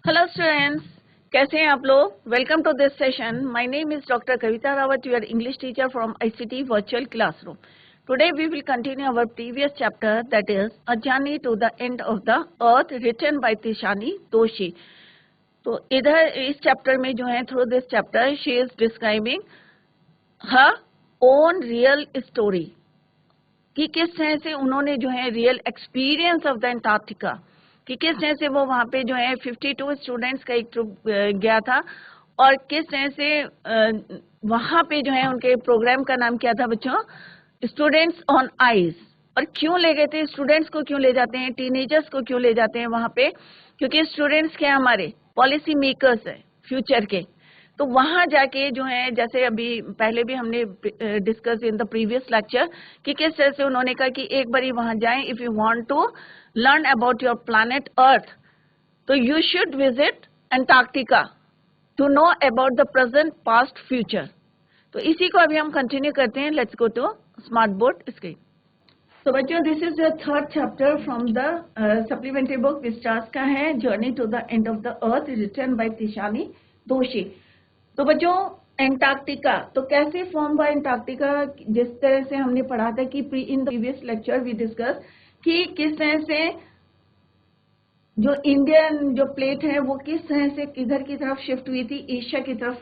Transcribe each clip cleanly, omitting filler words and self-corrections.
Hello students, कैसे हैं आप लोग। Welcome to this session. My name is doctor Kavita Rawat, your English teacher from ICT virtual classroom. Today we will continue our previous chapter, that is a journey to the end of the earth, written by Tishani Doshi. तो इधर इस chapter में जो है, through this chapter she is describing her own real story कि किस तरह से उन्होंने जो है real experience of the Antarctica, कि किस तरह से वो वहाँ पे जो है 52 स्टूडेंट्स का एक ट्रिप गया था, और किस तरह से वहाँ पे जो है उनके प्रोग्राम का नाम क्या था बच्चों, स्टूडेंट्स ऑन आइस। और क्यों ले गए थे, स्टूडेंट्स को क्यों ले जाते हैं, टीनेजर्स को क्यों ले जाते हैं वहाँ पे, क्योंकि स्टूडेंट्स क्या हमारे पॉलिसी मेकर्स है फ्यूचर के। तो वहां जाके जो है, जैसे अभी पहले भी हमने discuss in the previous lecture कि किस तरह से उन्होंने कहा कि एक बार वहां जाएं, if you want to learn about your planet earth तो you should visit Antarctica to know about the present past future. तो इसी को अभी हम कंटिन्यू करते हैं। Let's go to smart board screen. तो बच्चों, this is the third chapter from the supplementary book Vistas का है, journey to the end of the earth, written by Tishani Doshi. तो बच्चों, एंटार्क्टिका तो कैसे फॉर्म हुआ एंटार्क्टिका, जिस तरह से हमने पढ़ा था कि in the previous lecture we discuss कि किस तरह से जो इंडियन जो प्लेट है वो किस तरह से किधर की तरफ शिफ्ट हुई थी, एशिया की तरफ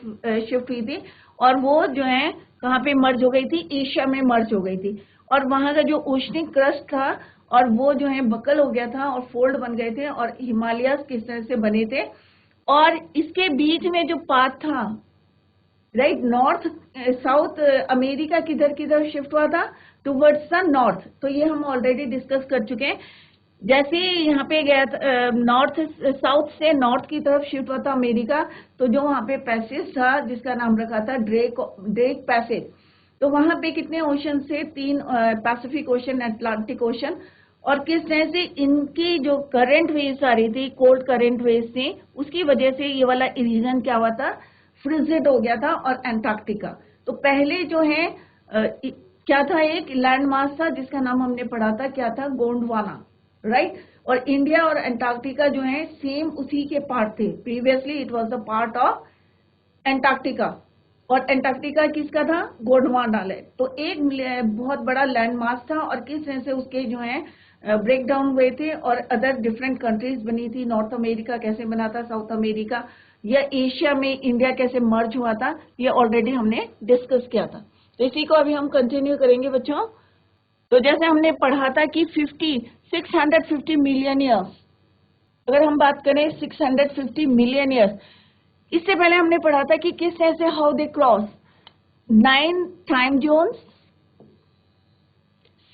शिफ्ट हुई थी, और वो जो है कहाँ पे मर्ज हो गई थी, एशिया में मर्ज हो गई थी। और वहां का जो ओशनिक क्रस्ट था और वो जो है बकल हो गया था और फोल्ड बन गए थे, और हिमालयास किस तरह से बने थे, और इसके बीच में जो पाथ था, राइट, नॉर्थ साउथ अमेरिका किधर किधर शिफ्ट हुआ था, टुवर्ड्स द नॉर्थ। तो ये हम ऑलरेडी डिस्कस कर चुके हैं। जैसे यहाँ पे गया नॉर्थ साउथ से नॉर्थ की तरफ शिफ्ट हुआ था अमेरिका, तो जो वहाँ पे पैसेज था जिसका नाम रखा था ड्रेक पैसेज। तो वहां पे कितने ओशन से, तीन, पैसिफिक ओशन, अटलांटिक ओशन, और किस तरह से इनकी जो करंट वेव्स आ रही थी, कोल्ड करंट वेव्स थी, उसकी वजह से ये वाला रीजन क्या हुआ था, फ्रिजिड हो गया था। और एंटार्क्टिका तो पहले जो है क्या था, एक लैंड मास था जिसका नाम हमने पढ़ा था, क्या था, गोंडवाना, राइट। और इंडिया और एंटार्क्टिका जो है सेम उसी के पार्ट थे। Previously it was the part of Antarctica, और एंटार्क्टिका किसका था, गोंडवाना लैंड। तो एक बहुत बड़ा लैंड मास था, और किस तरह से उसके जो है ब्रेक डाउन हुए थे, और अदर डिफरेंट कंट्रीज बनी थी। नॉर्थ अमेरिका कैसे बना था, साउथ अमेरिका, या एशिया में इंडिया कैसे मर्ज हुआ था, ये ऑलरेडी हमने डिस्कस किया था। तो इसी को अभी हम कंटिन्यू करेंगे बच्चों। तो जैसे हमने पढ़ा था कि 650 मिलियन ईयर्स, अगर हम बात करें 650 मिलियन ईयर्स, इससे पहले हमने पढ़ा था कि किस तरह से how they cross 9 time zones,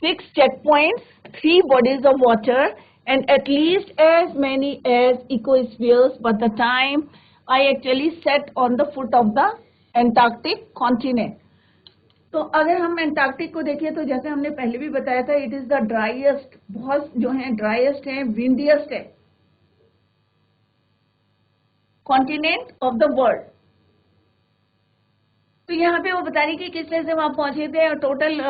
6 checkpoints, 3 bodies of water, and at least as many as ecospheres. But the time I actually sat on the foot of the Antarctic continent. तो अगर हम एंटार्क्टिक को देखें तो जैसे हमने पहले भी बताया था, इट इज द ड्राइएस्ट, बहुत जो है ड्राइएस्ट है, विंडियस्ट है कॉन्टिनेंट ऑफ द वर्ल्ड। तो यहाँ पे वो बता रही कि किस तरह से वहां पहुंचे थे, और total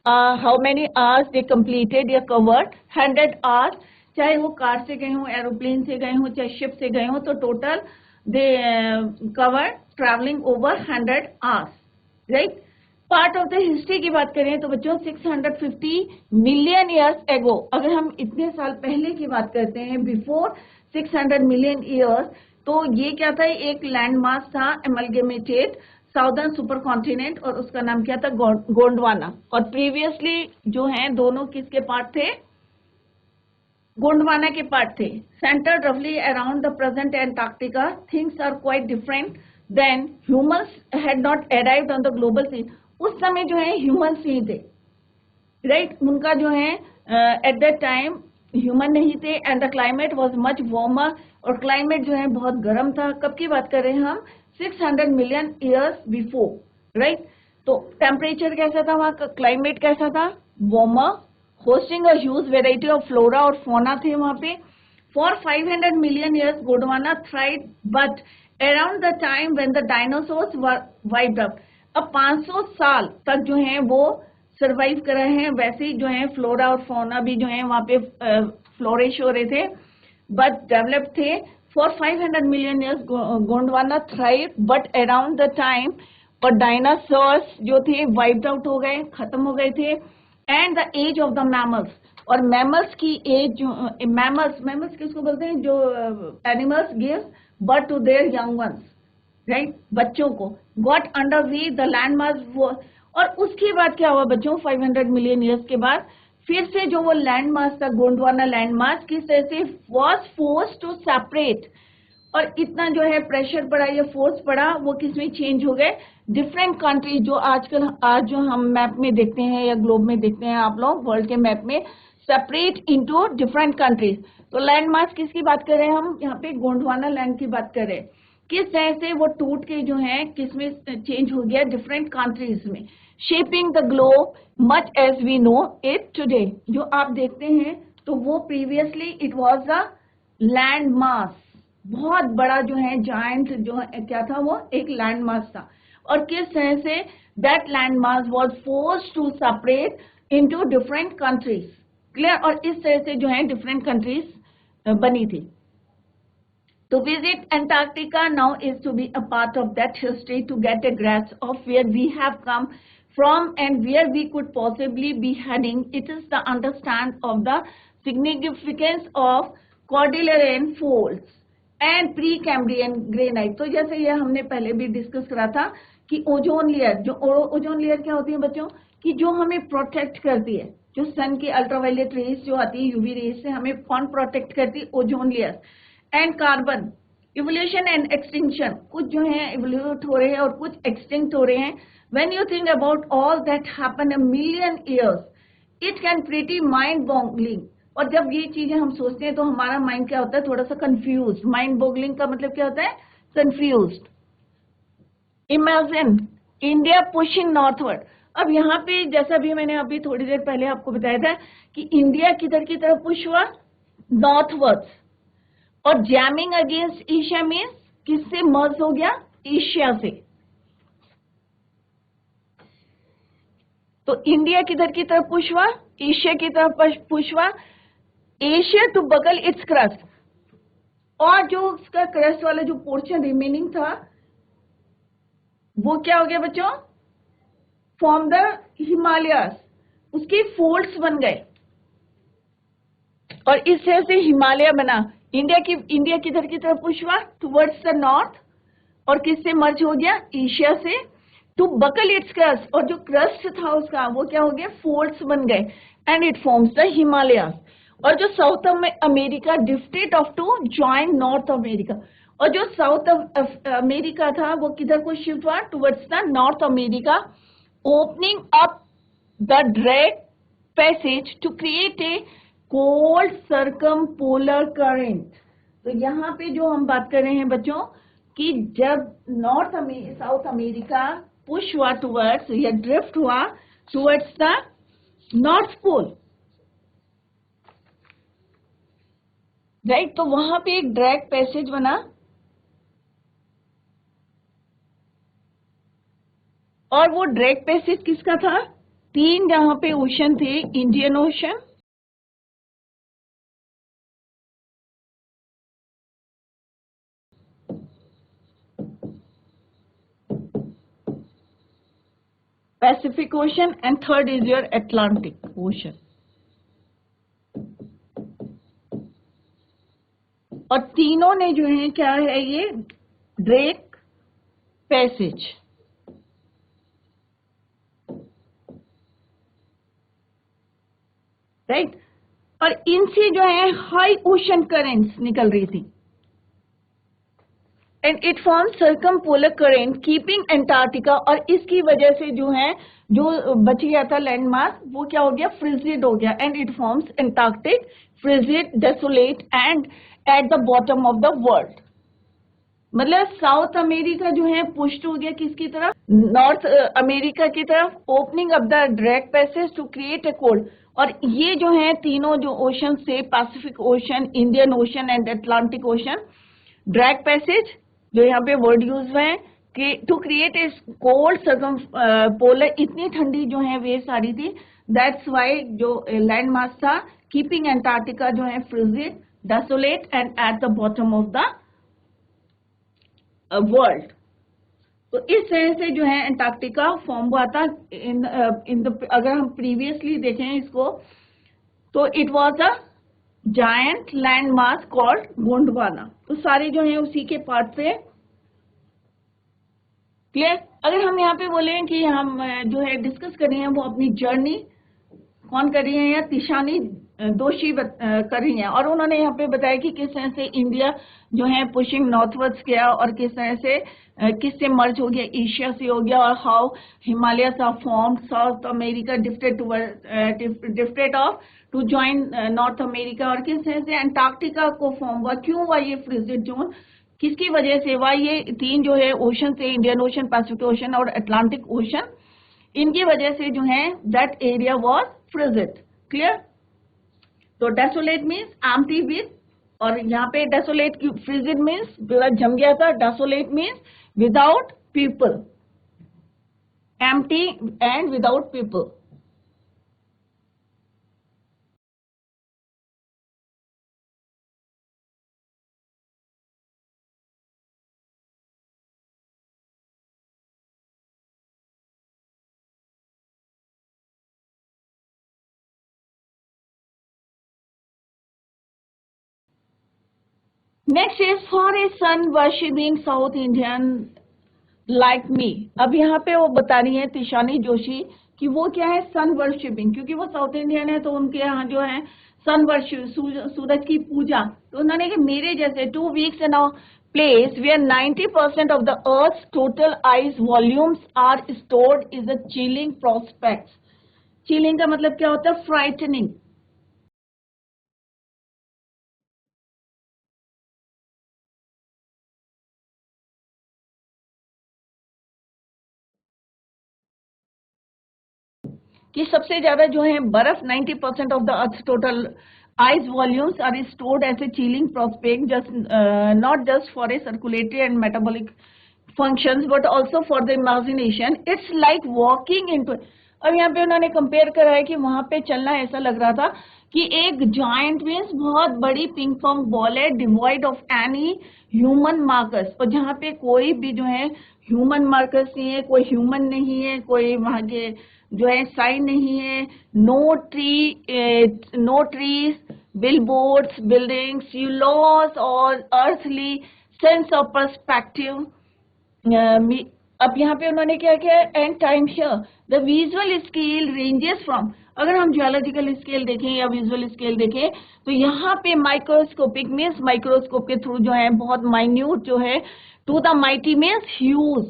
how many hours they completed या कवर्ड, 100 आवर्स, चाहे वो कार से गए हों, एरोप्लेन से गए हों, चाहे शिप से गए हों, तो total they cover travelling over 100 hours, right. Part of the history की बात करें तो बच्चों 650 मिलियन ईयर्स एगो, अगर हम इतने साल पहले की बात करते हैं, बिफोर 600 मिलियन ईयर्स, तो ये क्या था, एक लैंड मास था, एमलगेमेटेड साउदर्न सुपर कॉन्टिनेंट, और उसका नाम क्या था, गोंडवाना। और प्रीवियसली जो है दोनों किसके पार्ट थे, गोंडवाना के पार्ट थे। सेंटर्ड रफली around the present Antarctica, things are quite different then, humans had not arrived on the global scene. उस समय जो है ह्यूमंस ही थे, राइट, उनका जो है एट दैट टाइम ह्यूमन नहीं थे, and the climate was much warmer, और क्लाइमेट जो है बहुत गर्म था। कब की बात कर रहे हैं हम, 600 मिलियन ईयर्स बिफोर, राइट। तो टेम्परेचर कैसा था वहां का, क्लाइमेट कैसा था, warmer, hosting a huge variety of flora और फोना थे वहां पे। For 500 million years Gondwana thrived, but around the time when the dinosaurs were wiped out, अब 500 साल तक जो है वो सरवाइव कर रहे हैं। वैसे ही जो है फ्लोरा और फोना भी जो है वहां पे फ्लोरिश हो रहे थे। बट डेवलप थे। For 500 million years Gondwana thrive, but around the time और डायनासोर्स जो थे वाइप्ड आउट हो गए, खत्म हो गए थे। And the age of the mammals, और मैमल्स की एज जो मैमल्स किसको बोलते हैं, जो animals give birth to their young ones, right, बच्चों को, got under we the land mass. और उसके बाद क्या हुआ बच्चों, 500 मिलियन ईयर्स के बाद फिर से जो वो लैंड मास था, गोंडवाना लैंड मास, किस तरह से वॉज फोर्स टू सेपरेट, और इतना जो है प्रेशर पड़ा या फोर्स पड़ा, वो किसमें चेंज हो गए, डिफरेंट कंट्रीज, जो आजकल आज जो हम मैप में देखते हैं या ग्लोब में देखते हैं आप लोग, वर्ल्ड के मैप में, सेपरेट इनटू डिफरेंट कंट्रीज। तो लैंड मास किसकी बात कर रहे हैं हम यहाँ पे, गोंडवाना लैंड की बात कर रहे हैं। किस तरह से वो टूट के जो है किसमें चेंज हो गया, डिफरेंट कंट्रीज में, shaping the globe much as we know it today. जो आप देखते हैं तो वो previously it was a land mass, बहुत बड़ा जो है जायंट जो है, क्या था वो, एक लैंड मास था। और किस तरह से that land mass was forced to separate into different countries, clear. और इस तरह से जो है डिफरेंट कंट्रीज बनी थी। To visit Antarctica now is to be a part of that history, to get a grasp of where we have come from and where we could possibly be heading. It is the understand of the significance of Cordilleran folds and Precambrian granite. तो जैसे ये हमने पहले भी discuss करा था कि ozone layer, जो ओजोन लेयर क्या होती है बच्चों, कि जो हमें प्रोटेक्ट करती है, जो सन की अल्ट्रावायलेट रेज जो आती है, यूवी रेज से हमें कौन प्रोटेक्ट करती है, ozone layer. And carbon, evolution and extinction, कुछ जो है इवोल्यूट हो रहे हैं और कुछ एक्सटिंक्ट हो रहे हैं। When you think about all that happen a million years, it can pretty mind boggling. और जब ये चीजें हम सोचते हैं तो हमारा माइंड क्या होता है, थोड़ा सा कंफ्यूज। माइंड बॉगलिंग का मतलब क्या होता है, confuse. Imagine India pushing northward. अब यहाँ पे जैसा भी मैंने अभी थोड़ी देर पहले आपको बताया था कि इंडिया किधर की तरफ पुश हुआ, नॉर्थवर्ड्स। और जैमिंग अगेंस्ट एशिया मीन्स किससे मर्ज हो गया, एशिया से। तो इंडिया किधर की तरफ पुश हुआ, एशिया की तरफ पुश हुआ। एशिया टू बगल इट्स क्रस्ट, और जो उसका क्रस्ट वाला जो पोर्शन रिमेनिंग था वो क्या हो गया बच्चों, फ्रॉम द हिमालयस, उसके फोल्ड्स बन गए और इस तरह से हिमालय बना। इंडिया किधर की तरफ पुश हुआ, टुवर्ड्स द नॉर्थ, और किससे मर्ज हो गया, एशिया से। टू बकल इट्स क्रस्ट, और जो क्रस्ट था उसका वो क्या हो गया, फोल्ड्स बन गए, and it forms the Himalayas. और जो south America drifted off to join north America, और जो साउथ अमेरिका था वो किधर को शिफ्ट हुआ, towards the North America, opening up the Drake passage to create a cold circumpolar current. तो यहाँ पे जो हम बात कर रहे हैं बच्चों कि जब साउथ अमेरिका पुश हुआ टुवर्ड्स या ड्रिफ्ट हुआ towards the north pole, right, तो वहां पे एक ड्रैग पैसेज बना, और वो ड्रैग पैसेज किसका था, तीन जहां पे ओशन थे, Indian ocean, Pacific ocean, and third is your Atlantic ocean. और तीनों ने जो है क्या है, ये ड्रैग पैसेज, राइट, और इनसे जो है हाई ओशन करेंट्स निकल रही थी, and it form circumpolar current keeping Antarctica. और इसकी वजह से जो है जो बच गया था लैंड मास वो क्या हो गया, फ्रिजिड हो गया, and it forms Antarctic frigid desolate and at the bottom of the world. मतलब साउथ अमेरिका जो है पुष्ट हो गया किसकी तरफ, नॉर्थ अमेरिका की तरफ, opening up the Drake passage to create a cold. और ये जो है तीनों जो ओशन से, Pacific ocean, Indian ocean and Atlantic ocean, Drake passage जो यहाँ पे वर्ड यूज है कि to create a cold circumpolar, इतनी ठंडी जो है वेव्स आ रही थी, दैट्स वाई जो लैंड मास था कीपिंग एंटार्क्टिका जो है frigid desolate and at the bottom of the world. तो इस तरह से जो है अंटार्कटिका फॉर्म हुआ था इन द, अगर हम प्रीवियसली देखें इसको, तो it was a giant land mass called Gondwana. तो सारे जो है उसी के पार्ट से। क्लियर? अगर हम यहाँ पे बोले कि हम जो है डिस्कस कर रहे हैं वो अपनी जर्नी कौन कर रही है, या तिशानी दोषी कर रही हैं, और उन्होंने यहाँ पे बताया कि किस तरह से इंडिया जो है पुशिंग नॉर्थवर्ड्स गया और किस तरह से किससे मर्ज हो गया, एशिया से हो गया, और how Himalayas are formed, South America drifted off to join north America, और किस तरह से अंटार्कटिका को फॉर्म हुआ, क्यों हुआ ये फ्रिजिड जोन, किसकी वजह से हुआ, ये तीन जो है ओशन से, इंडियन ओशन, पैसिफिक ओशन और अटलांटिक ओशन, इनकी वजह से जो है that area was frigid. Clear? तो डेसोलेट मीन्स एम्प्टी विद, और यहाँ पे डेसोलेट की फ्रिजिड मीन्स जम गया था, desolate means without people, empty and without people. Next is for a sun worshipping south Indian like me. अब यहाँ पे वो बता रही है तिशानी जोशी कि वो क्या है, सन वर्शिपिंग, क्योंकि वो साउथ इंडियन है तो उनके यहाँ जो है सन वर्शिप, सूरज की पूजा। तो उन्होंने कि मेरे जैसे 2 weeks in a place where 90% of the earth's total ice volumes are stored is a chilling prospect। Chilling का मतलब क्या होता है, फ्राइटनिंग। कि सबसे ज्यादा जो है बर्फ, 90% of the earth total ice volumes are stored as a chilling prospect, just not just for a circulatory and metabolic functions but also for the imagination। It's like walking into। अब यहाँ पे उन्होंने कंपेयर करा है कि वहां पे चलना ऐसा लग रहा था कि एक जायंट मीन्स बहुत बड़ी पिंग पोंग बॉल है, devoid of any human markers, और जहाँ पे कोई भी जो है ह्यूमन मार्कर्स नहीं है, कोई ह्यूमन नहीं है, कोई वहां के जो है साइन नहीं है, no trees, billboards, buildings, you lose all earthly sense of perspective. अब यहाँ पे उन्होंने क्या किया, and time here the visual scale ranges from, अगर हम जियोलॉजिकल स्केल देखें या विजुअल स्केल देखें तो यहाँ पे माइक्रोस्कोपिक मीन्स माइक्रोस्कोप के थ्रू जो है बहुत माइन्यूट जो है, to the mighty means huge,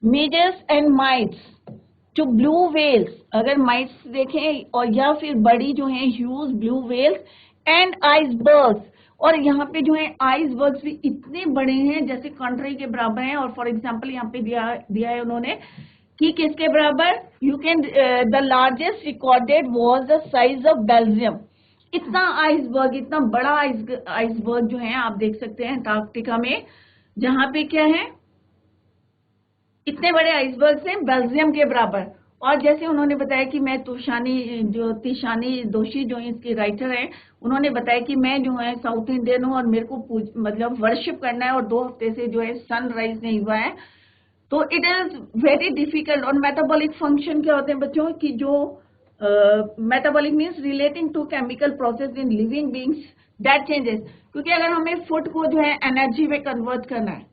measures and mites to blue whales, अगर माइट्स देखें, और या फिर बड़ी जो है huge blue whales and icebergs, और यहाँ पे जो है आइसबर्ग्स भी इतने बड़े हैं जैसे कंट्री के बराबर हैं। और फॉर एग्जांपल यहाँ पे दिया है उन्होंने कि किसके बराबर, you can the largest recorded was the size of Belgium. इतना आइसबर्ग, इतना बड़ा आइसबर्ग जो है आप देख सकते हैं अंटार्कटिका में, जहां पे क्या है इतने बड़े आइसबर्ग हैं बेल्जियम के बराबर। और जैसे उन्होंने बताया कि मैं तिशानी दोषी जो इसके राइटर हैं, उन्होंने बताया कि मैं जो है साउथ इंडियन हूँ और मेरे को मतलब वर्शिप करना है, और 2 हफ्ते से जो है सनराइज नहीं हुआ है, तो इट इज वेरी डिफिकल्ट। और मेटाबॉलिक फंक्शन क्या होते हैं बच्चों की, जो metabolic means relating to chemical process in living beings that changes, क्योंकि अगर हमें फूड को जो है एनर्जी में कन्वर्ट करना है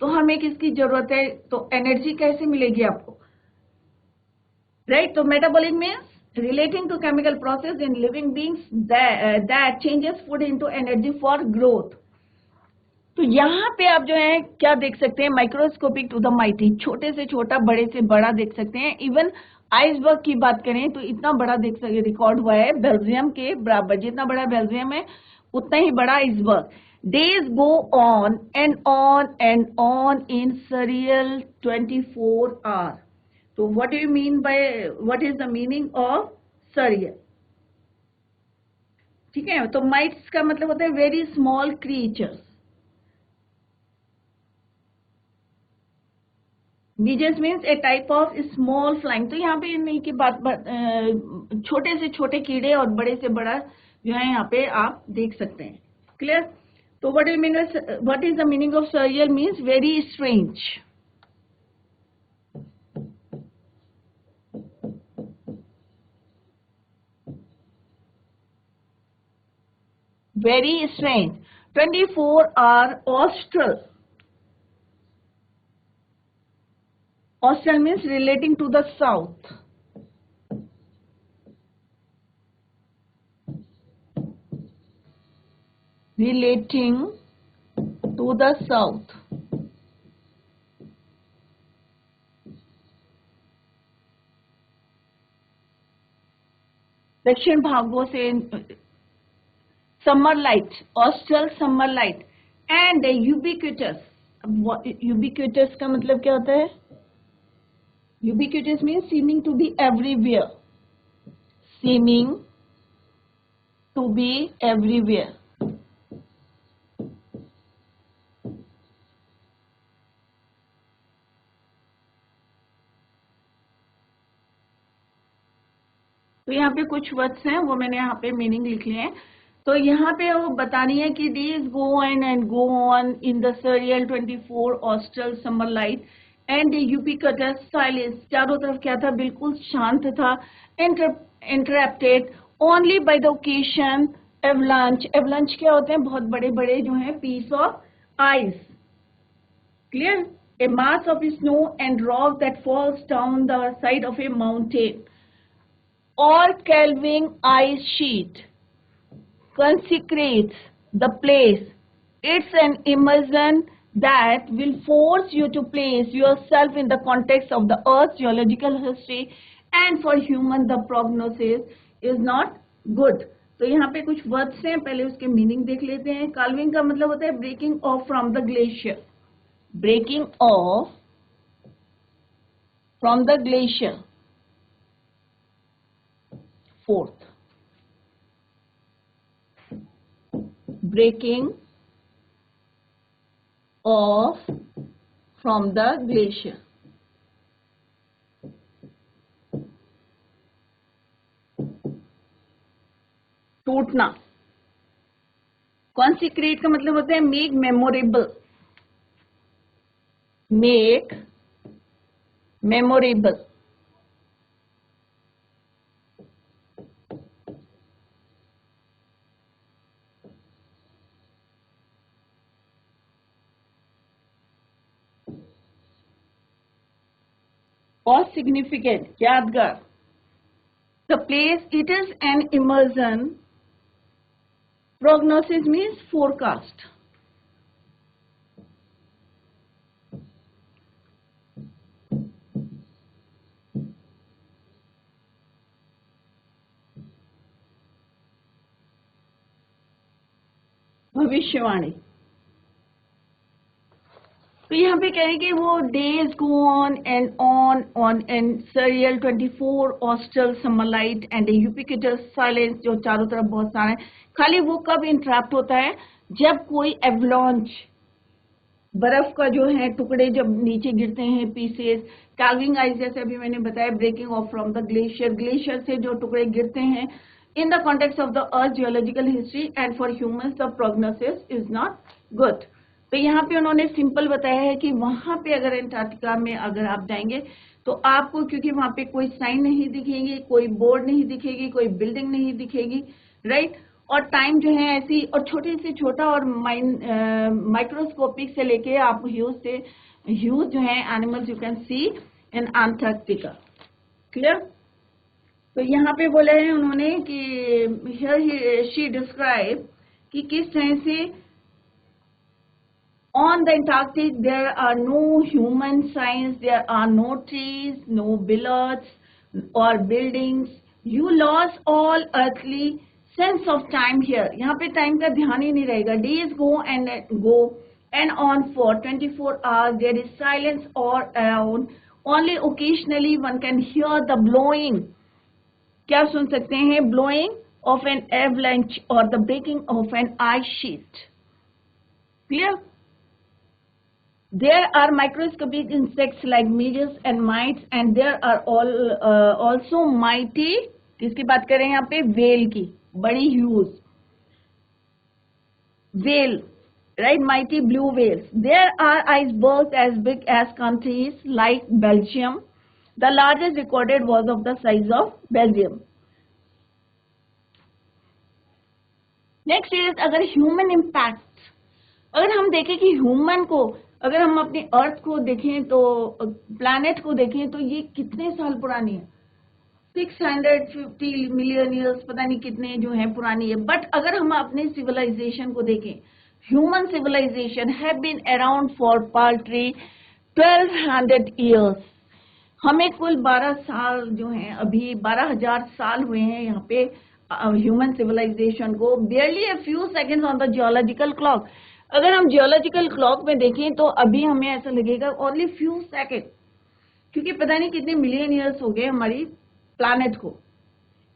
तो हमें किसकी जरूरत है, तो एनर्जी कैसे मिलेगी आपको, राइट? तो metabolic means relating to chemical process in living beings that changes food into energy for growth. तो यहाँ पे आप जो है क्या देख सकते हैं, माइक्रोस्कोपिक टू द माइटी, छोटे से छोटा बड़े से बड़ा देख सकते हैं। इवन आइसबर्ग की बात करें तो इतना बड़ा देख सकते, रिकॉर्ड हुआ है बेल्जियम के बराबर, जितना बड़ा बेल्जियम है उतना ही बड़ा iceberg. Days go on and on and on in surreal 24 hours. So what do you mean by, what is the meaning of surreal? ठीक है, तो mites का मतलब होता है very small creatures. Midges means a type of small flying। तो यहाँ पे इनकी बात छोटे से छोटे कीड़े और बड़े से बड़ा जो है यहाँ पे आप देख सकते हैं। Clear? So what is the meaning of surreal? Means very strange. Very strange. 24 are austral. Austral means relating to the south. Relating to the south. दक्षिण भागों से summer light, austral summer light and ubiquitous. Ubiquitous का मतलब क्या होता है? Ubiquitous means seeming to be everywhere. Seeming to be everywhere. तो यहाँ पे कुछ वर्ड्स हैं, वो मैंने यहाँ पे मीनिंग लिख लिए हैं. तो यहाँ पे वो बतानी है कि days go on and go on in the surreal 24 austral summer light and ubiquitous silence. चारों तरफ क्या था? बिल्कुल शांत था. Interrupted only by the occasion avalanche. Avalanche क्या होते हैं? बहुत बड़े बड़े जो हैं piece of ice. Clear? A mass of snow and rock that falls down the side of a mountain. Or calving ice sheet consecrates the place. It's an immersion that will force you to place yourself in the context of the Earth's geological history, and for human the prognosis is not good. तो यहाँ पे कुछ words हैं, पहले उसके meaning देख लेते हैं. Calving का मतलब होता है breaking off from the glacier. Breaking off from the glacier. Fourth, breaking off from the glacier. टूटना. Consecrate का मतलब होता है make memorable. Make memorable. और significant, यादगार. The place, it is an immersion. Prognosis means forecast. भविष्यवाणी. तो यहाँ पे कह रहे हैं कि वो days go on and surreal 24 austral summer light and a ubiquitous silence जो चारों तरफ बहुत सारा है. खाली वो कब इंटरप्ट होता है? जब कोई एवलॉन्च, बर्फ का जो है टुकड़े जब नीचे गिरते हैं, पीसेस. कैल्विंग आइस जैसे अभी मैंने बताया, breaking off from the glacier, glacier से जो टुकड़े गिरते हैं. In the context of the earth geological history and for humans the prognosis is not good. तो यहाँ पे उन्होंने सिंपल बताया है कि वहां पे अगर एंटार्क्टिका में अगर आप जाएंगे तो आपको, क्योंकि वहां पे कोई साइन नहीं दिखेगी, कोई बोर्ड नहीं दिखेगी, कोई बिल्डिंग नहीं दिखेगी, राइट. और टाइम जो है ऐसी, और छोटे से छोटा और माइक्रोस्कोपिक से लेके आप ह्यूज जो है animals you can see in Antarctica. Clear? तो यहाँ पे बोले हैं उन्होंने कि हियर शी डिस्क्राइब कि किस तरह से on the Antarctic there are no human signs, there are no trees, no billards or buildings. You lost all earthly sense of time here. यहाँ पे टाइम का ध्यान ही नहीं रहेगा. Days go and on for 24 hours. There is silence all around. Only occasionally one can hear the blowing. क्या सुन सकते हैं? Blowing of an avalanche or the breaking of an ice sheet. Clear? There are microscopic insects like midges and mites, and there are also mighty. किसकी बात कर रहे हैं यहाँ पे? Whale की, बड़ी huge. whale, right? Mighty blue whales. There are icebergs as big as countries like Belgium. The largest recorded was of the size of Belgium. Next is अगर human impact, अगर हम देखें कि ह्यूमन को, अगर हम अपने अर्थ को देखें तो प्लैनेट को देखें तो ये कितने साल पुरानी है, 650 मिलियन ईयर्स, पता नहीं कितने जो है पुरानी है. बट अगर हम अपने सिविलाइजेशन को देखें, human civilization have been around for paltry 1200 years. हमें कुल 12 साल जो है, अभी 12,000 साल हुए हैं यहाँ पे ह्यूमन सिविलाइजेशन को. Barely a few seconds on the geological clock. अगर हम जियोलॉजिकल क्लॉक में देखें तो अभी हमें ऐसा लगेगा ओनली फ्यू सेकेंड, क्योंकि पता नहीं कितने मिलियन ईयर्स हो गए हमारी प्लैनेट को.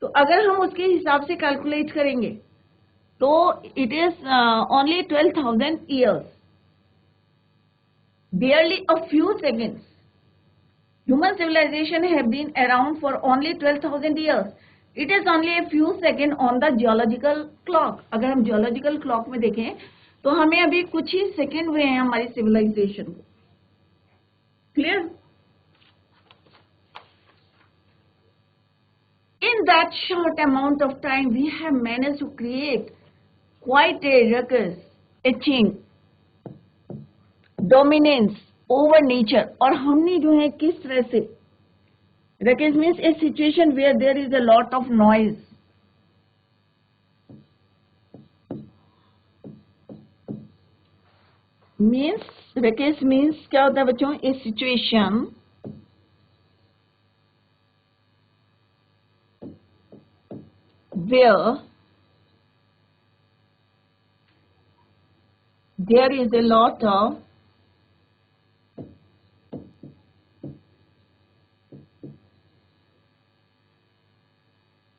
तो अगर हम उसके हिसाब से कैलकुलेट करेंगे तो it is only 12,000 years, barely a few seconds. Human civilization have been around for only 12,000 years. It is only a few seconds on the geological clock. अगर हम geological clock में देखें तो हमें अभी कुछ ही सेकेंड हुए हैं हमारी सिविलाइजेशन को. Clear? In that short amount of time, we have managed to create quite a ruckus, achieving dominance over nature. और हमने जो है किस तरह से, ruckus means a situation where there is a lot of noise. Means ruckus means क्या होता है बच्चों? A situation where there is a lot of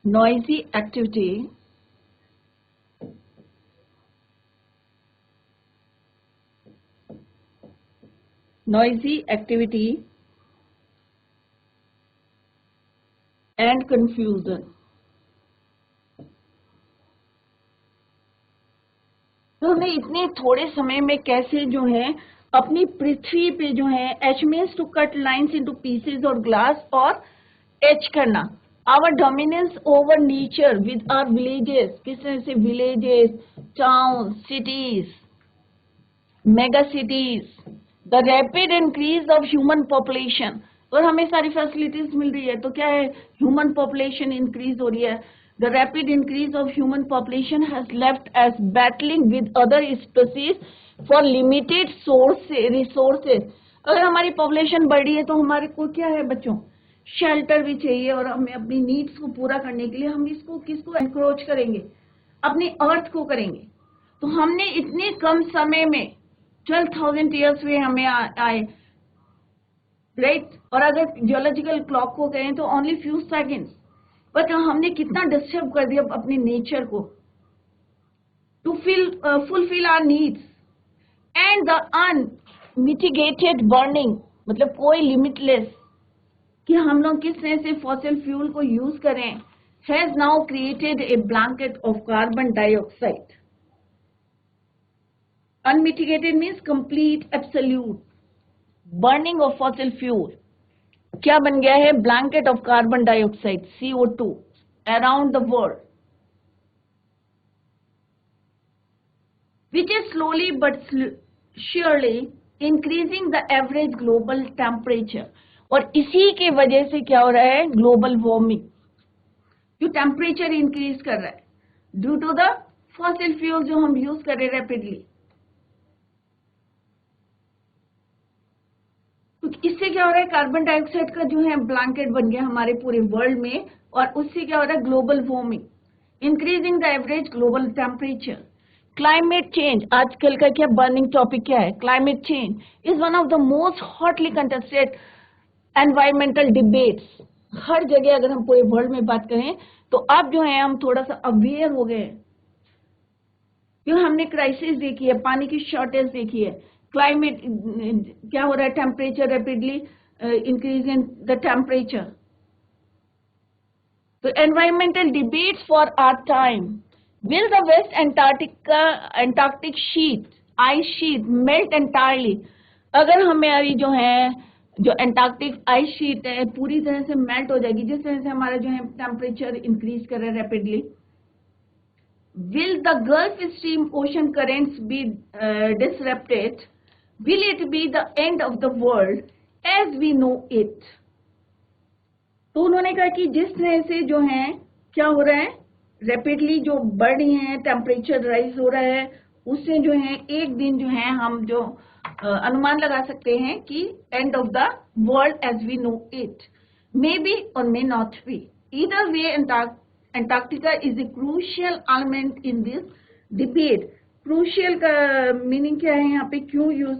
noisy activity and confusion. तो हमें इतने थोड़े समय में कैसे जो है अपनी पृथ्वी पे जो है etch means to cut lines into pieces और ग्लास और एच करना. Our dominance over nature with our villages, किस तरह से villages, town, cities, mega cities, the rapid increase of human population. और हमें सारी फैसिलिटीज मिल रही है तो क्या है, ह्यूमन पॉपुलेशन इंक्रीज हो रही है. The rapid increase of human population has left us battling with other species for limited resources. अगर हमारी पॉपुलेशन बढ़ रही है तो हमारे को क्या है बच्चों, शेल्टर भी चाहिए. और हमें अपनी नीड्स को पूरा करने के लिए हम इसको किसको एनक्रोच करेंगे, अपनी अर्थ को करेंगे. तो हमने इतने कम समय में 12,000 ईयर्स हुए हमें आए, राइट. और अगर जियोलॉजिकल क्लॉक को कहें तो ओनली फ्यू सेकेंड्स. बट हमने कितना डिस्टर्ब कर दिया अपने नेचर को to fulfil our needs. And the unmitigated burning, मतलब कोई लिमिटलेस कि हम लोग किस तरह से फॉसिल फ्यूल को यूज करें, has now created a blanket of carbon dioxide. Unmitigated means complete absolute burning of fossil fuel. क्या बन गया है, blanket of carbon dioxide CO2 around the world, which is slowly but surely increasing the average global temperature. और इसी के वजह से क्या हो रहा है, ग्लोबल वार्मिंग, जो टेम्परेचर इंक्रीज कर रहा है due to the fossil fuel जो हम यूज कर रहे हैं रैपिडली. तो इससे क्या हो रहा है, कार्बन डाइऑक्साइड का जो है ब्लैंकेट बन गया हमारे पूरे वर्ल्ड में. और उससे क्या हो रहा है, global warming, increasing the average global temperature. Climate change, आजकल का क्या बर्निंग टॉपिक क्या है, climate change is one of the most hotly contested environmental debates. हर जगह अगर हम पूरे वर्ल्ड में बात करें तो अब जो है हम थोड़ा सा अवेयर हो गए, क्यों हमने क्राइसिस देखी है, पानी की शॉर्टेज देखी है, क्लाइमेट क्या हो रहा है, temperature rapidly increase in the temperature. तो environmental debates for our time Will the West Antarctic sheet, ice sheet melt entirely? अगर हमारी जो है जो एंटार्क्टिक आइस शीट है पूरी तरह से मेल्ट हो जाएगी, जिस तरह से हमारा जो है टेम्परेचर इंक्रीज कर रहा है rapidly. Will the Gulf Stream ocean currents be disrupted? Will it be the end of the world as we know it? तो उन्होंने कहा कि जिस तरह से जो है क्या हो रहा है, रैपिडली जो बढ़ रही है, टेम्परेचर राइज हो रहा है, उससे जो है एक दिन जो है हम जो अनुमान लगा सकते हैं कि end of the world as we know it, may be और may not be. Either way Antarctica is a crucial element in this debate. Crucial का मीनिंग क्या है यहाँ पे, क्यों यूज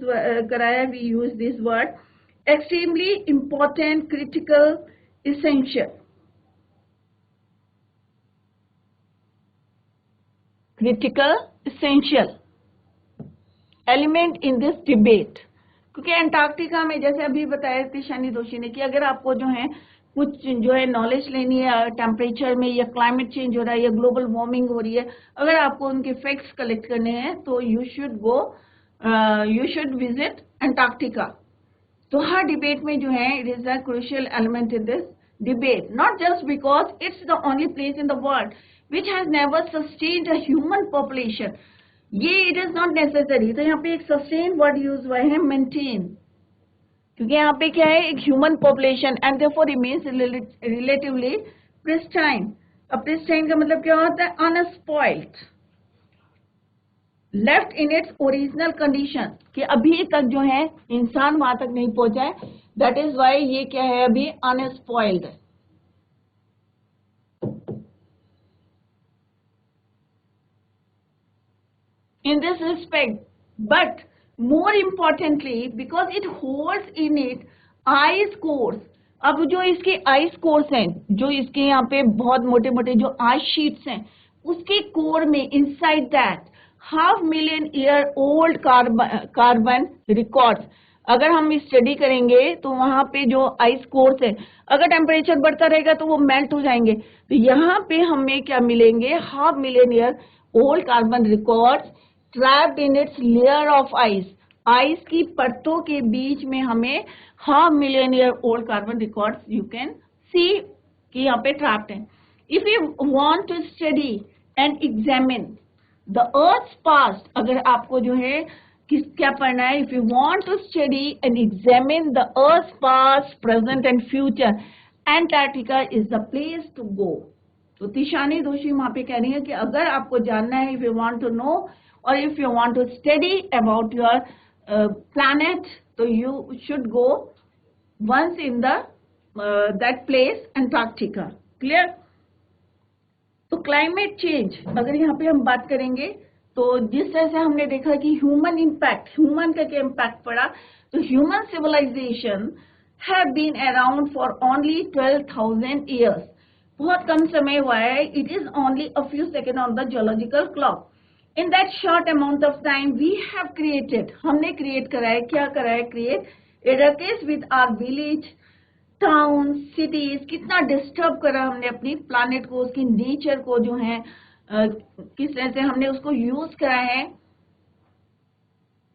कराया, we use this word. Extremely important, critical, essential. Critical, essential element in this debate. क्योंकि Antarctica में जैसे अभी बताया थी शनि दोषी ने कि अगर आपको जो है कुछ जो है नॉलेज लेनी है टेम्परेचर में, या क्लाइमेट चेंज हो रहा है, या ग्लोबल वार्मिंग हो रही है, अगर आपको उनके फैक्ट्स कलेक्ट करने हैं तो यू शुड विजिट अंटार्कटिका. तो हर डिबेट में जो है it is a crucial element in this debate, not just because it's the only place in the world which has never sustained a human population. ये it is not necessary. तो यहाँ पे एक sustain word use हुआ है, maintain, क्योंकि यहाँ पे क्या है, एक human population and therefore remains relatively pristine. अब प्रिस्टाइन का मतलब क्या होता है, unspoiled, left in its original condition, कि अभी तक जो है इंसान वहां तक नहीं पहुंचा है. दैट इज वाई ये क्या है, अभी अनस्पॉइल्ड है. In this respect, but more importantly, because it holds in it ice cores. अब जो इसके आइस कोर्स हैं, जो इसके यहाँ पे बहुत मोटे मोटे जो आइस शीट्स हैं, उसके कोर में inside that 500,000 year old carbon records. अगर हम स्टडी करेंगे तो वहां पे जो आइस कोर्स है, अगर टेम्परेचर बढ़ता रहेगा तो वो मेल्ट हो जाएंगे. तो यहाँ पे हमें क्या मिलेंगे, 500,000 year old carbon records trapped in its layer of ice. Ice की परतों के बीच में हमें 500,000 year old carbon records you can see कि यहाँ पे trapped हैं. If you want to study and examine the Earth's past, अगर आपको जो है क्या पढ़ना है, if you want to study and examine the Earth's past, present and future, Antarctica is the place to go. तो तिशानी दोषी वहां पे कह रही है कि अगर आपको जानना है, if you want to know or if you want to study about your planet, so you should go once in the that place Antarctica. Clear? तो क्लाइमेट चेंज अगर यहाँ पे हम बात करेंगे तो जिस तरह से हमने देखा कि ह्यूमन इम्पैक्ट, ह्यूमन का क्या इम्पैक्ट पड़ा, तो human civilization have been around for only 12,000 years. बहुत कम समय हुआ है. It is only a few second on the geological clock. In that short amount of time we have created, हमने क्रिएट करा है, क्या करा है, create ruckus with our village, towns, cities. कितना डिस्टर्ब करा हमने अपनी प्लानिट को, उसकी नेचर को जो है किस तरह से हमने उसको यूज करा है,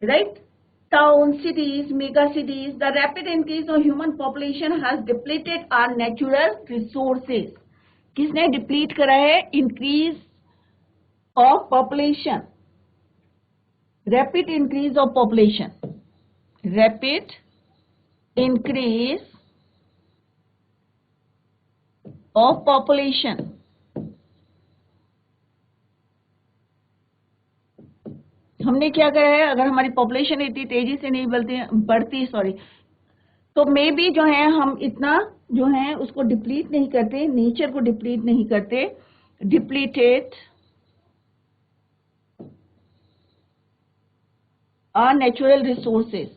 right. Town, cities, mega cities. The rapid increase of human population has depleted our natural resources. किसने डिप्लीट करा है, increase of population, rapid increase of population, rapid increase of population. हमने क्या करा है, अगर हमारी पॉपुलेशन इतनी तेजी से नहीं बढ़ती तो मे बी जो है हम इतना जो है उसको डिप्लीट नहीं करते, नेचर को डिप्लीट नहीं करते. Depleted our natural resources.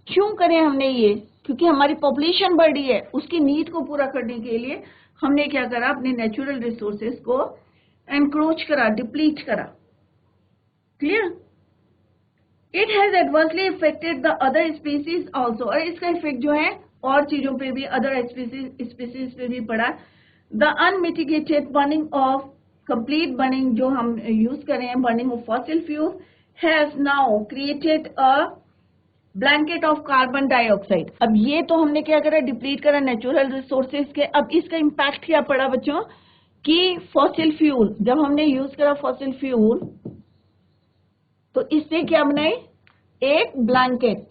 क्यों करें हमने ये, क्योंकि हमारी पॉपुलेशन बढ़ रही है, उसकी नीड को पूरा करने के लिए हमने क्या करा, अपने नेचुरल रिसोर्सेज को एनक्रोच करा, डिप्लीट करा. Clear. It has adversely affected the other species also. और इसका इफेक्ट जो है और चीजों पे भी, अदर स्पीसीज पे भी पड़ा। The unmitigated burning of, complete burning जो हम यूज कर रहे हैं, burning of fossil fuel has now created a blanket of carbon dioxide. अब ये तो हमने क्या करा, डिप्लीट करा नेचुरल रिसोर्सेज के। अब इसका इम्पैक्ट क्या पड़ा बच्चों कि फॉसिल फ्यूल, जब हमने यूज करा फॉसिल फ्यूल तो इससे क्या बनाए, एक ब्लैंकेट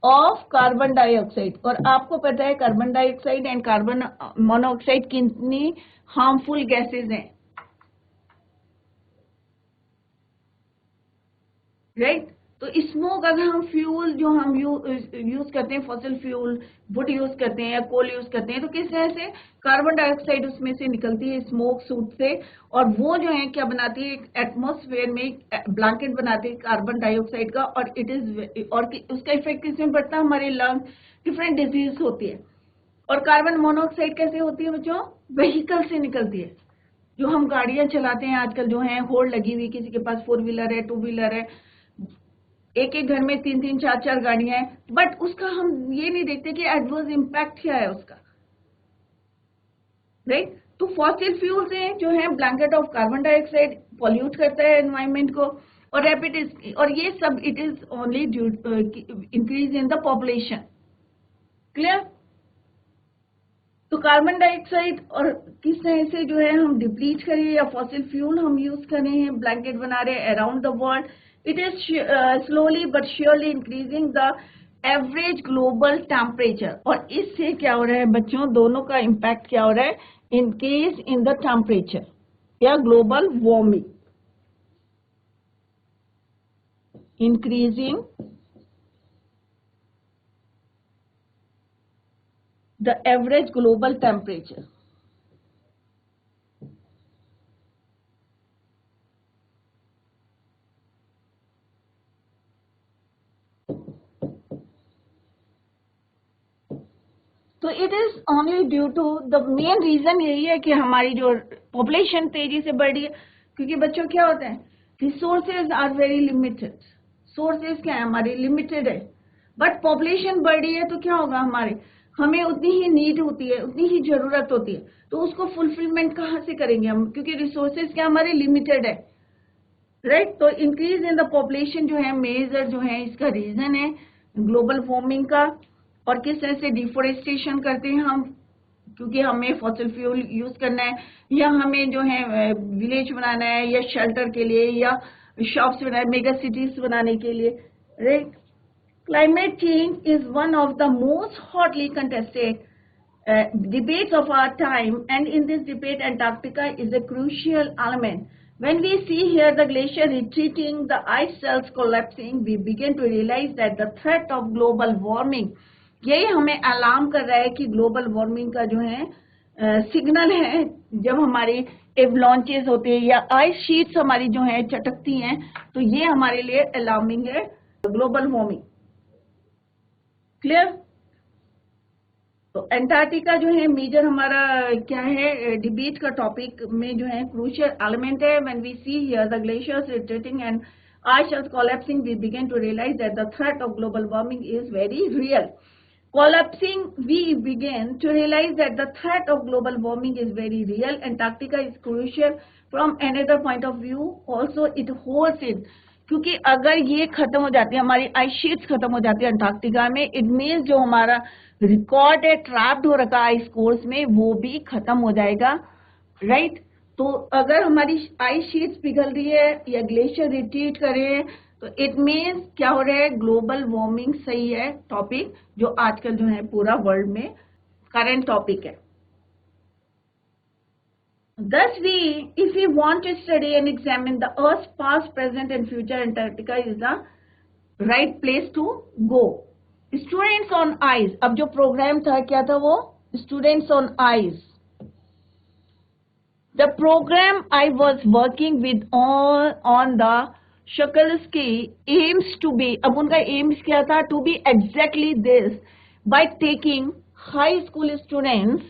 ऑफ कार्बन डाइऑक्साइड। और आपको पता है carbon dioxide and carbon monoxide कितनी हार्मफुल गैसेज हैं, राइट। तो स्मोक, अगर हम फ्यूल जो हम यूज करते हैं, फॉसिल फ्यूल, वुड यूज करते हैं या कोल यूज करते हैं, तो किस तरह से कार्बन डाइऑक्साइड उसमें से निकलती है स्मोक सूट से, और वो जो है क्या बनाती है, एटमॉस्फेयर में ब्लैंकेट बनाती है कार्बन डाइऑक्साइड का, और इट इज, और उसका इफेक्ट किसमें पड़ता है, हमारे लंग, डिफरेंट डिजीज होती है। और कार्बन मोनोऑक्साइड कैसे होती है बच्चों, व्हीकल से निकलती है। जो हम गाड़ियां चलाते हैं आजकल, जो है होड़ लगी हुई, किसी के पास 4 व्हीलर है, 2 व्हीलर है, एक एक घर में 3-3, 4-4 गाड़ियां हैं, बट उसका हम ये नहीं देखते कि एडवर्स इम्पैक्ट क्या है उसका, राइट। तो फॉसिल फ्यूल से जो है blanket of carbon dioxide pollute करता है एनवायरमेंट को, और रैपिड, और ये सब it is only due increase in the population. Clear. तो कार्बन डाइऑक्साइड और किस तरह से जो है हम डिप्लीट करें, या फॉसिल फ्यूल हम यूज कर रहे हैं, ब्लैंकेट बना रहे हैं around the world, it is slowly but surely increasing the average global temperature। और इससे क्या हो रहा है बच्चों, दोनों का इम्पैक्ट क्या हो रहा है, इंक्रीज इन द टेम्परेचर या global warming, increasing the average global temperature. तो it is only due to the, main reason यही है कि हमारी जो पॉपुलेशन तेजी से बढ़ रही है, क्योंकि बच्चों क्या होता है, resources are very limited, sources क्या है हमारी लिमिटेड है, बट पॉपुलेशन बढ़ रही है तो क्या होगा, हमारे हमें उतनी ही नीड होती है, उतनी ही जरूरत होती है, तो उसको फुलफिलमेंट कहाँ से करेंगे हम, क्योंकि रिसोर्सेज क्या हमारे लिमिटेड है, राइट। तो इंक्रीज इन द पॉपुलेशन जो है मेजर जो है इसका रीजन है ग्लोबल वार्मिंग का। और किस तरह से डिफोरेस्टेशन करते हैं हम, क्योंकि हमें फॉसिल फ्यूल यूज करना है, या हमें जो है विलेज बनाना है, या शेल्टर के लिए, या शॉप्स बनाए, मेगा सिटीज बनाने के लिए, right. Climate change is one of the most hotly contested debates of our time, and in this debate Antarctica is a crucial element. When we see here the glacier retreating, the ice shelves collapsing, we begin to realize that the threat of global warming, यही हमें alarm कर रहा है कि global warming का जो है signal है। जब हमारी एवलांचेस होते हैं या आइस शीट्स हमारी जो है चटकती हैं, तो ये हमारे लिए अलार्मिंग है, ग्लोबल वार्मिंग। क्लियर। तो एंटार्क्टिका जो है मेजर हमारा क्या है, डिबेट का टॉपिक में जो है क्रूशियल एलिमेंट है। When we see here the glaciers retreating and ice shelves collapsing, we begin to realize that the threat of global warming is very real. Collapsing, we begin to realize that the threat of global warming is very real. Antarctica is crucial from another point of view. Also, it holds in, क्योंकि अगर ये खत्म हो जाती है, हमारी ice sheets खत्म हो जाती है अंटार्कटिका में, इट मीन्स जो हमारा रिकॉर्ड है ट्रैप्ड हो रखा आइस कोर्स में, वो भी खत्म हो जाएगा, राइट। तो अगर हमारी आइस शीट्स पिघल रही है या ग्लेशियर रिट्रीट कर रहे हैं, तो इट मीन्स क्या हो रहा है, ग्लोबल वार्मिंग सही है टॉपिक, जो आजकल जो है पूरा वर्ल्ड में करंट टॉपिक है। Thus, if we want to study and examine the Earth's past, present, and future, Antarctica is the right place to go. Students on ice. अब जो प्रोग्राम था क्या था वो, Students on ice. The program I was working with on the Shklovsky aims to be, अब उनका aims क्या था, to be exactly this, by taking high school students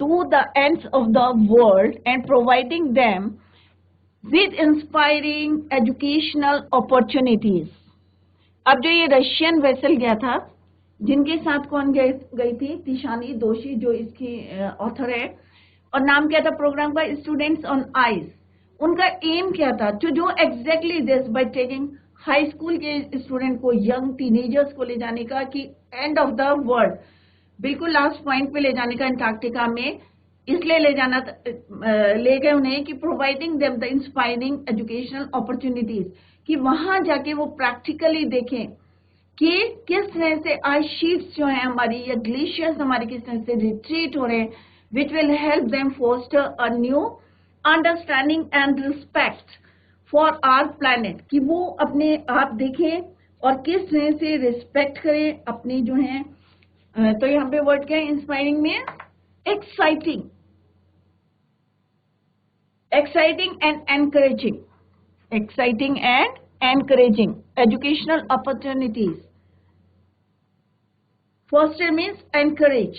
to the ends of the world and providing them with inspiring educational opportunities. अब जो ये Russian vessel गया था, जिनके साथ कौन गई थी? तिशानी दोशी, जो इसकी ऑथर है। और नाम क्या था प्रोग्राम का? Students on ice. उनका एम क्या था? To do exactly this by taking high school के स्टूडेंट को, यंग टीनेजर्स को ले जाने का, कि एंड ऑफ द वर्ल्ड, बिल्कुल लास्ट पॉइंट पे ले जाने का अंटार्कटिका में। इसलिए ले गए उन्हें कि providing them the inspiring educational opportunities, कि वहां जाके वो प्रैक्टिकली देखें कि किस तरह से आइस शीट्स जो है हमारी, या ग्लेशियर्स हमारे किस तरह से रिट्रीट हो रहे हैं, which will help them foster a new understanding and respect for our planet, कि वो अपने आप देखें और किस तरह से रिस्पेक्ट करें अपने जो है। तो यहाँ पे वर्ड क्या है इंस्पायरिंग में? Exciting, exciting and encouraging, exciting and encouraging educational opportunities. Foster means encourage,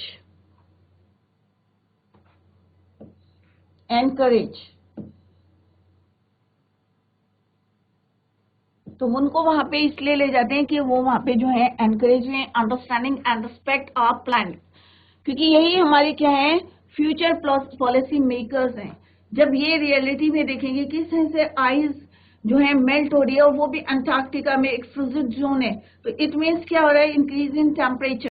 encourage. तो उनको वहां पे इसलिए ले जाते हैं कि वो वहां पे जो है एनकरेज में understanding and respect of planet, क्योंकि यही हमारे क्या है फ्यूचर पॉलिसी मेकर्स हैं। जब ये रियलिटी में देखेंगे किस तरह से आइस जो है मेल्ट हो रही है, और वो भी अंटार्कटिका में एक फ्रोजन जोन है, तो इट मीन्स क्या हो रहा है? Increase in temperature.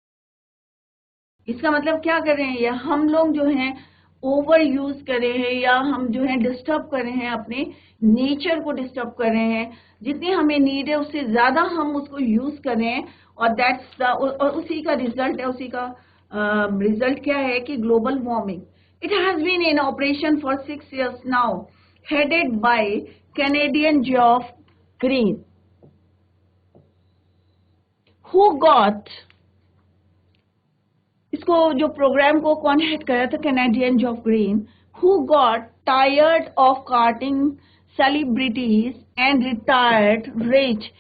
इसका मतलब क्या कर रहे हैं? या हम लोग जो है ओवर यूज कर रहे हैं, या हम जो है डिस्टर्ब कर रहे हैं, अपने नेचर को डिस्टर्ब कर रहे हैं। जितनी हमें नीड है उससे ज्यादा हम उसको यूज कर रहे हैं, और उसी का रिजल्ट है, उसी का रिजल्ट क्या है कि global warming. It has been in operation for 6 years now, headed by Canadian Geoff Green, who got, इसको जो प्रोग्राम को कौन हेड कर रहा था? Canadian Geoff Green, who got tired of carting celebrities and retired rich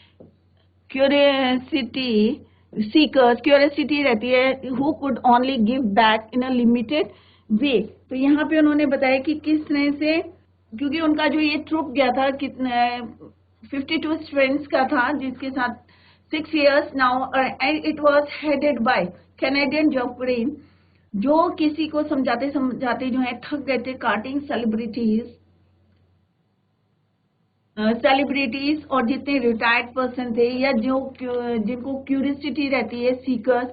curiosity seekers, curiosity रहती है, who could only give back in a limited way. तो यहाँ पे उन्होंने बताया कि किस तरह से, क्योंकि उनका जो ये ट्रुप गया था कितने 52 स्टूडेंट्स का था, जिसके साथ 6 years now, and it was headed by Canadian Geoff green, जो किसी को समझाते समझाते जो है थक गए थे, कार्टिंग सेलिब्रिटीज और जितने रिटायर्ड पर्सन थे, या जो जिनको क्यूरियोसिटी रहती है, सीकर्स,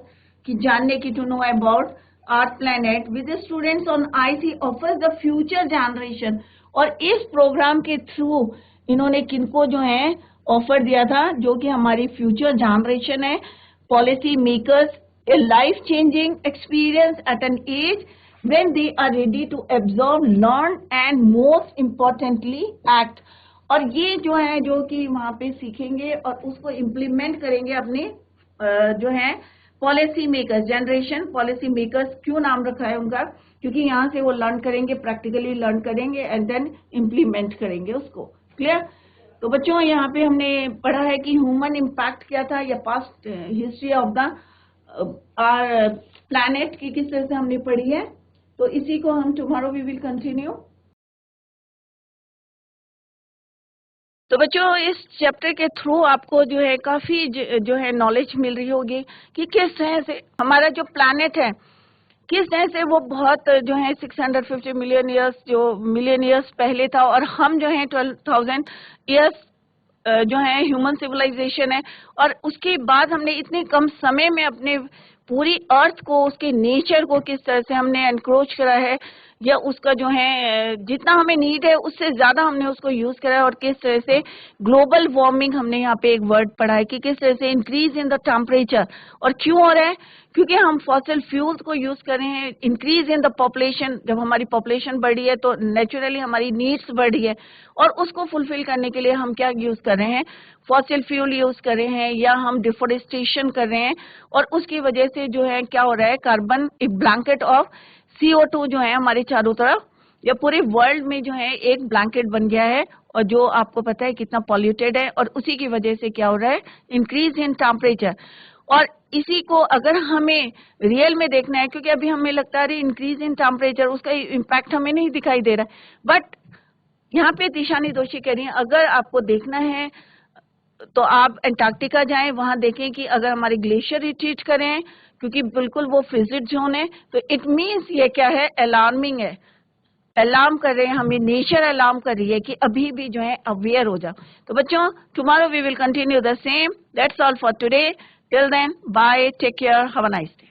की जानने की, to know about our planet. With students on ice he offers the future generation. और इस प्रोग्राम के थ्रू इन्होंने किनको जो है ऑफर दिया था? जो कि हमारी फ्यूचर जनरेशन है, policy makers, a life changing experience at an age when they are ready to absorb, learn and most importantly act। और ये जो है जो कि वहां पे सीखेंगे और उसको इम्प्लीमेंट करेंगे अपने जो है policy makers, generation policy makers. क्यों नाम रखा है उनका? क्योंकि यहाँ से वो लर्न करेंगे, प्रैक्टिकली लर्न करेंगे एंड देन इम्प्लीमेंट करेंगे उसको। क्लियर? तो बच्चों यहाँ पे हमने पढ़ा है कि ह्यूमन इम्पैक्ट क्या था, या past history of the planet की किस तरह से हमने पढ़ी है। तो इसी को हम टुमारो वी विल कंटिन्यू। तो बच्चों इस चैप्टर के थ्रू आपको जो है काफी जो है नॉलेज मिल रही होगी कि किस तरह से हमारा जो प्लैनेट है, किस तरह से वो बहुत जो है 650 मिलियन ईयर्स पहले था, और हम जो है 12,000 ईयर्स जो है ह्यूमन सिविलाइजेशन है। और उसके बाद हमने इतने कम समय में अपने पूरी अर्थ को, उसके नेचर को किस तरह से हमने एनक्रोच करा है, या उसका जो है जितना हमें नीड है उससे ज्यादा हमने उसको यूज करा है। और किस तरह से ग्लोबल वार्मिंग, हमने यहाँ पे एक वर्ड पढ़ा है कि किस तरह से इंक्रीज इन द टेम्परेचर। और क्यों हो रहा है? क्योंकि हम फॉसिल फ्यूल्स को यूज कर रहे हैं। इंक्रीज इन द पॉपुलेशन, जब हमारी पॉपुलेशन बढ़ी है तो नेचुरली हमारी नीड्स बढ़ी है, और उसको फुलफिल करने के लिए हम क्या यूज कर रहे हैं? फॉसिल फ्यूल यूज कर रहे हैं, या हम डिफोरेस्टेशन कर रहे हैं। और उसकी वजह से जो है क्या हो रहा है? कार्बन, एक ब्लैंकेट ऑफ CO2 जो है हमारे चारों तरफ या पूरे वर्ल्ड में जो है एक ब्लैंकेट बन गया है, और जो आपको पता है कितना पॉल्यूटेड है। और उसी की वजह से क्या हो रहा है? Increase in temperature. और इसी को अगर हमें रियल में देखना है, क्योंकि अभी हमें लगता है इंक्रीज इन टेम्परेचर, उसका इम्पैक्ट हमें नहीं दिखाई दे रहा है, बट यहाँ पे तिशानी दोषी कह रही है अगर आपको देखना है तो आप अंटार्कटिका जाएं, वहां देखें कि अगर हमारे ग्लेशियर रिट्रीट करें, क्योंकि बिल्कुल वो फ्रीजिड जोन है, तो इट मीन्स ये क्या है, अलार्मिंग है, अलार्म कर रहे हैं हमें, नेचर अलार्म कर रही है कि अभी भी जो है अवेयर हो जाओ। तो बच्चों, tomorrow we will continue the same. That's all for today. Till then, bye, take care, have a nice day.